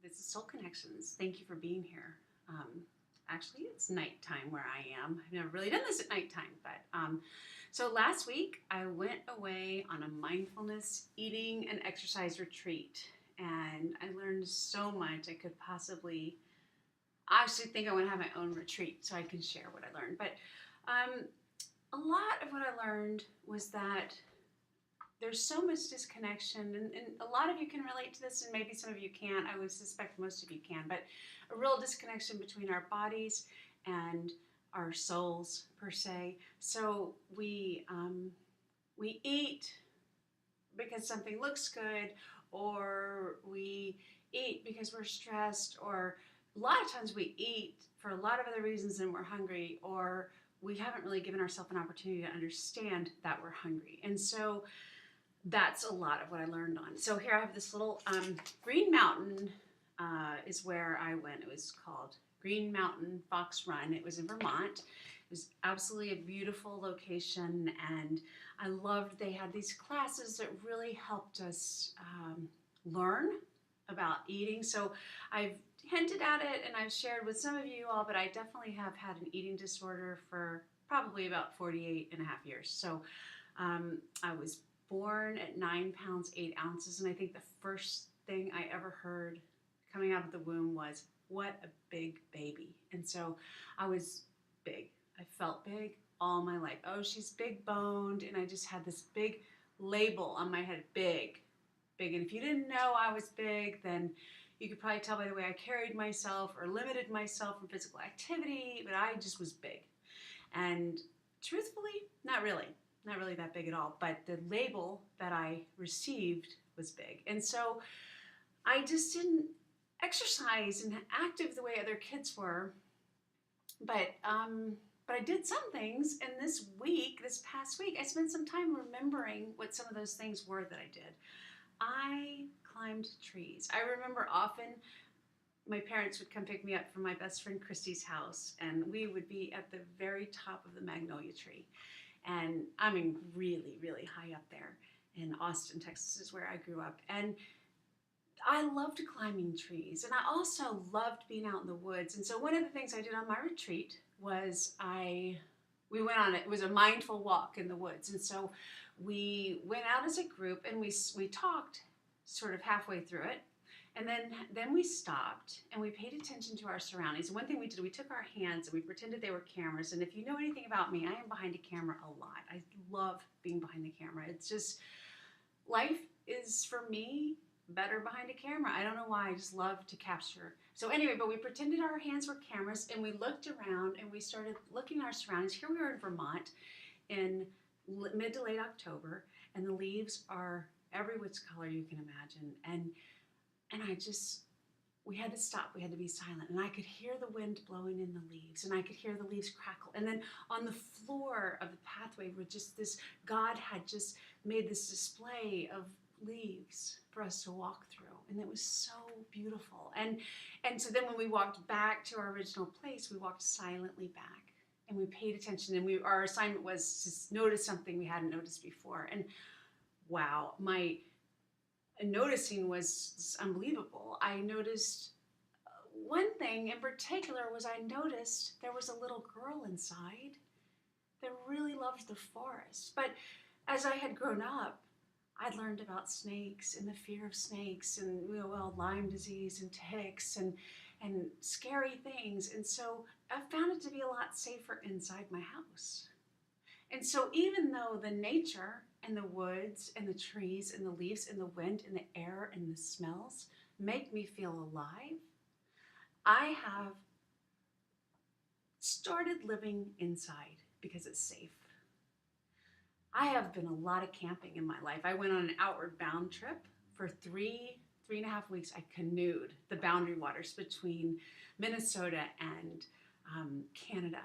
This is Soul Connections. Thank you for being here. Actually, it's nighttime where I am. I've never really done this at nighttime, but so last week I went away on a mindfulness eating and exercise retreat, and I learned so much. I actually think I want to have my own retreat so I can share what I learned. But a lot of what I learned was that there's so much disconnection, and a lot of you can relate to this, and maybe some of you can't. I would suspect most of you can, but a real disconnection between our bodies and our souls, per se. So we eat because something looks good, or we eat because we're stressed, or a lot of times we eat for a lot of other reasons than we're hungry, or we haven't really given ourselves an opportunity to understand that we're hungry. And so that's a lot of what I learned on. So here I have this little Green Mountain is where I went. It was called Green Mountain Fox Run. It was in Vermont. It was absolutely a beautiful location, and I loved they had these classes that really helped us learn about eating. So I've hinted at it and I've shared with some of you all, but I definitely have had an eating disorder for probably about 48 and a half years. So I was born at 9 pounds 8 ounces, and I think the first thing I ever heard coming out of the womb was, "What a big baby." And so I was big. I felt big all my life. Oh, she's big boned, and I just had this big label on my head, big. And if you didn't know I was big, then you could probably tell by the way I carried myself or limited myself from physical activity, but I just was big. And truthfully, not really that big at all, but the label that I received was big. And so I just didn't exercise and active the way other kids were, but I did some things. And this past week, I spent some time remembering what some of those things were that I did. I climbed trees. I remember often my parents would come pick me up from my best friend Christy's house, and we would be at the very top of the magnolia tree. And I mean, really, really high up there in Austin, Texas is where I grew up. And I loved climbing trees, and I also loved being out in the woods. And so one of the things I did on my retreat was we went on it was a mindful walk in the woods. And so we went out as a group, and we talked sort of halfway through it. And then we stopped and we paid attention to our surroundings. And one thing we did, we took our hands and we pretended they were cameras. And if you know anything about me, I am behind a camera a lot. I love being behind the camera. It's just, life is for me better behind a camera. I don't know why, I just love to capture. So anyway, but we pretended our hands were cameras, and we looked around and we started looking at our surroundings. Here we are in Vermont in mid to late October, and the leaves are every which color you can imagine. And we had to stop, we had to be silent, and I could hear the wind blowing in the leaves, and I could hear the leaves crackle. And then on the floor of the pathway were just this, God had just made this display of leaves for us to walk through, and it was so beautiful. And so then when we walked back to our original place, we walked silently back, and we paid attention, and our assignment was to notice something we hadn't noticed before. And wow, my noticing was unbelievable. I noticed one thing in particular was I noticed there was a little girl inside that really loved the forest. But as I had grown up, I'd learned about snakes and the fear of snakes, and Lyme disease and ticks and scary things. And so I found it to be a lot safer inside my house. And so even though the nature and the woods and the trees and the leaves and the wind and the air and the smells make me feel alive, I have started living inside because it's safe. I have been a lot of camping in my life. I went on an outward bound trip for three and a half weeks. I canoed the boundary waters between Minnesota and Canada.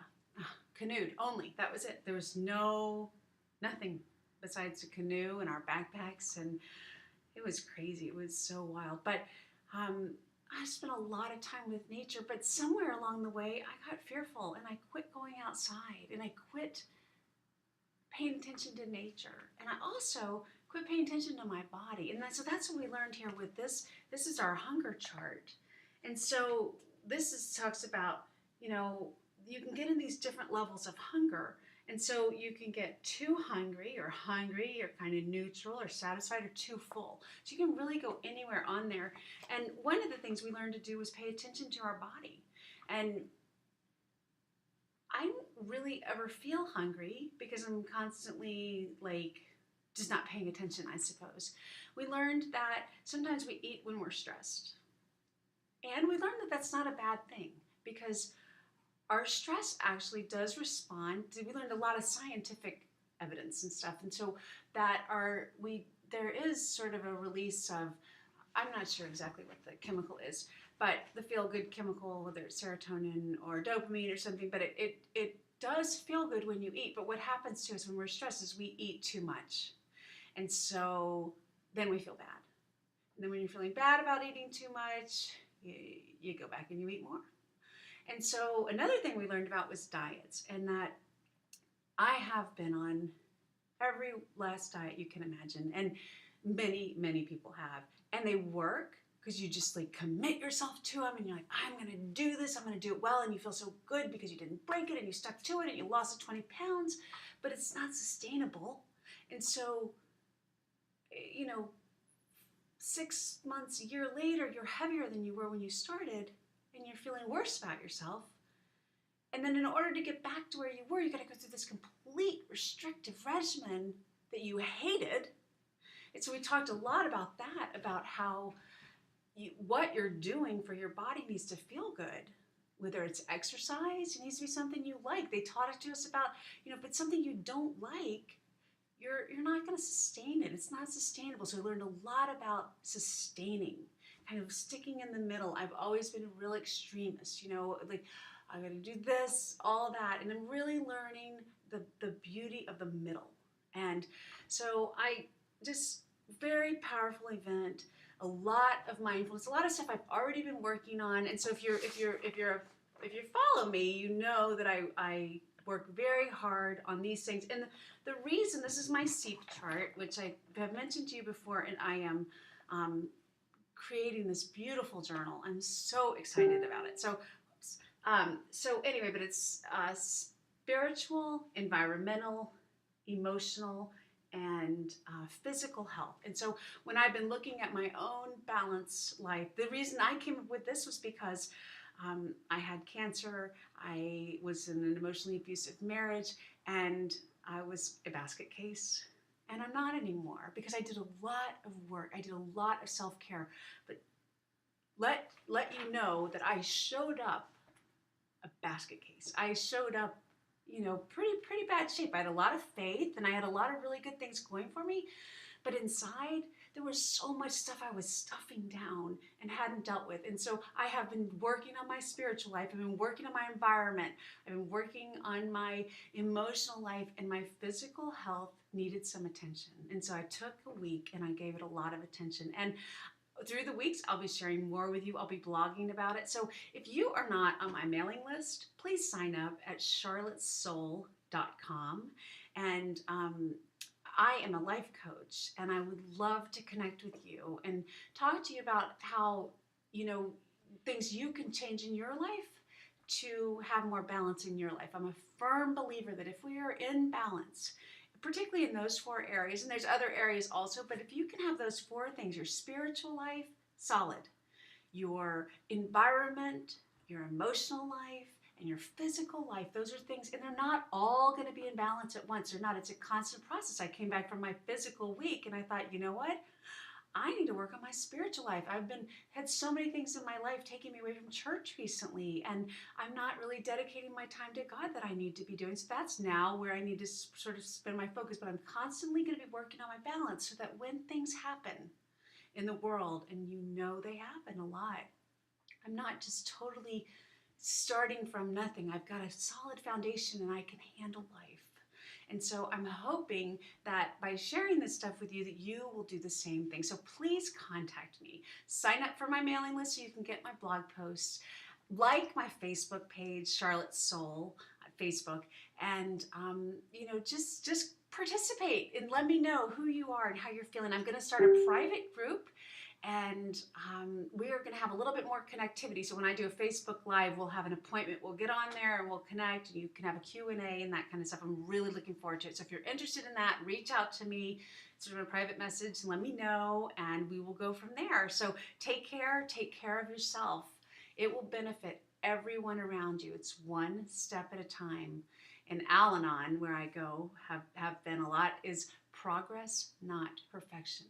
Canoed only, that was it. There was nothing besides a canoe and our backpacks, and it was crazy. It was so wild. But I spent a lot of time with nature, but somewhere along the way I got fearful, and I quit going outside, and I quit paying attention to nature, and I also quit paying attention to my body. And so that's what we learned here with this. This is our hunger chart. And so talks about, you know, you can get in these different levels of hunger. And so you can get too hungry or kind of neutral or satisfied or too full. So you can really go anywhere on there. And one of the things we learned to do was pay attention to our body. And I don't really ever feel hungry because I'm constantly like just not paying attention, I suppose. We learned that sometimes we eat when we're stressed. And we learned that that's not a bad thing because our stress actually does respond. We learned a lot of scientific evidence and stuff. And so there is sort of a release of, I'm not sure exactly what the chemical is, but the feel-good chemical, whether it's serotonin or dopamine or something, but it does feel good when you eat. But what happens to us when we're stressed is we eat too much. And so then we feel bad. And then when you're feeling bad about eating too much, you go back and you eat more. And so another thing we learned about was diets, and that I have been on every last diet you can imagine, and many, many people have, and they work because you just like commit yourself to them and you're like, I'm going to do this, I'm going to do it well, and you feel so good because you didn't break it and you stuck to it and you lost the 20 pounds, but it's not sustainable. And so, 6 months, a year later, you're heavier than you were when you started and you're feeling worse about yourself. And then in order to get back to where you were, you got to go through this complete restrictive regimen that you hated. And so we talked a lot about that, about how what you're doing for your body needs to feel good. Whether it's exercise, it needs to be something you like. They taught it to us about, if it's something you don't like, you're not going to sustain it. It's not sustainable. So I learned a lot about sustaining, kind of sticking in the middle. I've always been a real extremist, like I got to do this, all that. And I'm really learning the beauty of the middle. And so I just, very powerful event, a lot of mindfulness, a lot of stuff I've already been working on. And so if you follow me, you know that I work very hard on these things. And the reason, this is my SEEP chart, which I have mentioned to you before, and I am creating this beautiful journal. I'm so excited about it. So anyway, but it's spiritual, environmental, emotional, and physical health. And so when I've been looking at my own balanced life, the reason I came up with this was because I had cancer, I was in an emotionally abusive marriage, and I was a basket case. And I'm not anymore because I did a lot of work. I did a lot of self-care. But let you know that I showed up a basket case. I showed up, pretty bad shape. I had a lot of faith and I had a lot of really good things going for me. But inside, there was so much stuff I was stuffing down and hadn't dealt with. And so I have been working on my spiritual life. I've been working on my environment. I've been working on my emotional life, and my physical health needed some attention. And so I took a week and I gave it a lot of attention. And through the weeks, I'll be sharing more with you. I'll be blogging about it. So if you are not on my mailing list, please sign up at charlottesoul.com. And I am a life coach, and I would love to connect with you and talk to you about how, things you can change in your life to have more balance in your life. I'm a firm believer that if we are in balance, particularly in those 4 areas, and there's other areas also, but if you can have those 4 things, your spiritual life, solid, your environment, your emotional life, and your physical life, those are things, and they're not all going to be in balance at once. They're not. It's a constant process. I came back from my physical week, and I thought, you know what? I need to work on my spiritual life. Had so many things in my life taking me away from church recently, and I'm not really dedicating my time to God that I need to be doing. So that's now where I need to sort of spend my focus, but I'm constantly going to be working on my balance so that when things happen in the world, and they happen a lot, I'm not just totally starting from nothing. I've got a solid foundation and I can handle life. And so I'm hoping that by sharing this stuff with you, that you will do the same thing. So please contact me. Sign up for my mailing list so you can get my blog posts. Like my Facebook page, Charlotte Soul on Facebook, and just participate and let me know who you are and how you're feeling. I'm going to start a private group, And we are going to have a little bit more connectivity. So when I do a Facebook Live, we'll have an appointment. We'll get on there and we'll connect. And you can have a Q&A and that kind of stuff. I'm really looking forward to it. So if you're interested in that, reach out to me, sort of a private message, and let me know, and we will go from there. So take care of yourself. It will benefit everyone around you. It's one step at a time. And Al-Anon, where I go, have been a lot, is progress, not perfection.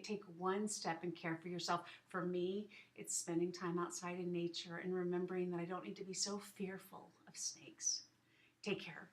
Take one step and care for yourself. For me, it's spending time outside in nature and remembering that I don't need to be so fearful of snakes. Take care.